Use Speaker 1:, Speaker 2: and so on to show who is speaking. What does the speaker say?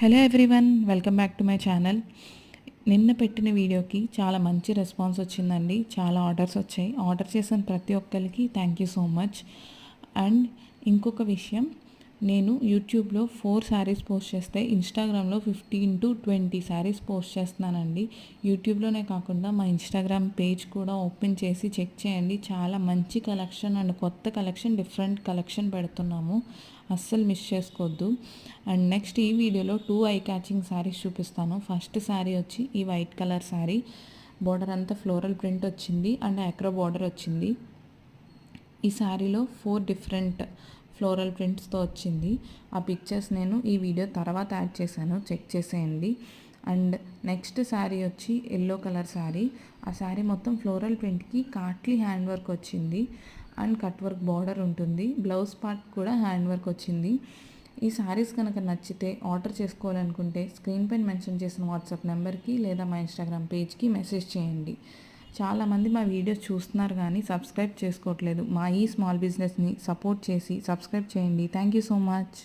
Speaker 1: Hello everyone, welcome back to my channel. నిన్న పెట్టిన వీడియోకి చాలా మంచి రెస్పాన్స్ వచ్చిందండి. చాలా ఆర్డర్స్ వచ్చాయి. ఆర్డర్ చేసిన ప్రతి ఒక్కరికి thank you so much. And ఇంకొక విషయం, నేను యూట్యూబ్లో 4 శారీస్ పోస్ట్ చేస్తే ఇన్స్టాగ్రామ్లో 15 to 20 శారీస్ పోస్ట్ చేస్తున్నానండి. యూట్యూబ్లోనే కాకుండా మా ఇన్స్టాగ్రామ్ పేజ్ కూడా ఓపెన్ చేసి చెక్ చేయండి. చాలా మంచి కలెక్షన్ అండ్ కొత్త కలెక్షన్, డిఫరెంట్ కలెక్షన్ పెడుతున్నాము. అస్సలు మిస్ చేసుకోవద్దు. అండ్ నెక్స్ట్ ఈ వీడియోలో 2 ఐ క్యాచింగ్ శారీస్ చూపిస్తాను. ఫస్ట్ శారీ వచ్చి ఈ వైట్ కలర్ శారీ, బోర్డర్ అంతా ఫ్లోరల్ ప్రింట్ వచ్చింది అండ్ అక్రో బోర్డర్ వచ్చింది. ఈ శారీలో 4 డిఫరెంట్ ఫ్లోరల్ ప్రింట్స్తో వచ్చింది. ఆ పిక్చర్స్ నేను ఈ వీడియో తర్వాత యాడ్ చేశాను, చెక్ చేసేయండి. అండ్ నెక్స్ట్ శారీ వచ్చి ఎల్లో కలర్ శారీ. ఆ శారీ మొత్తం ఫ్లోరల్ ప్రింట్కి కాట్లీ హ్యాండ్ వర్క్ వచ్చింది అండ్ కట్ వర్క్ బార్డర్ ఉంటుంది. బ్లౌజ్ పార్ట్ కూడా హ్యాండ్ వర్క్ వచ్చింది. ఈ శారీస్ కనుక నచ్చితే ఆర్డర్ చేసుకోవాలనుకుంటే స్క్రీన్ పైన మెన్షన్ చేసిన వాట్సాప్ నెంబర్కి లేదా మా ఇన్స్టాగ్రామ్ పేజ్కి మెసేజ్ చేయండి. చాలామంది మా వీడియోస్ చూస్తున్నారు కానీ సబ్స్క్రైబ్ చేసుకోవట్లేదు. మా ఈ స్మాల్ బిజినెస్ని సపోర్ట్ చేసి సబ్స్క్రైబ్ చేయండి. Thank you so much.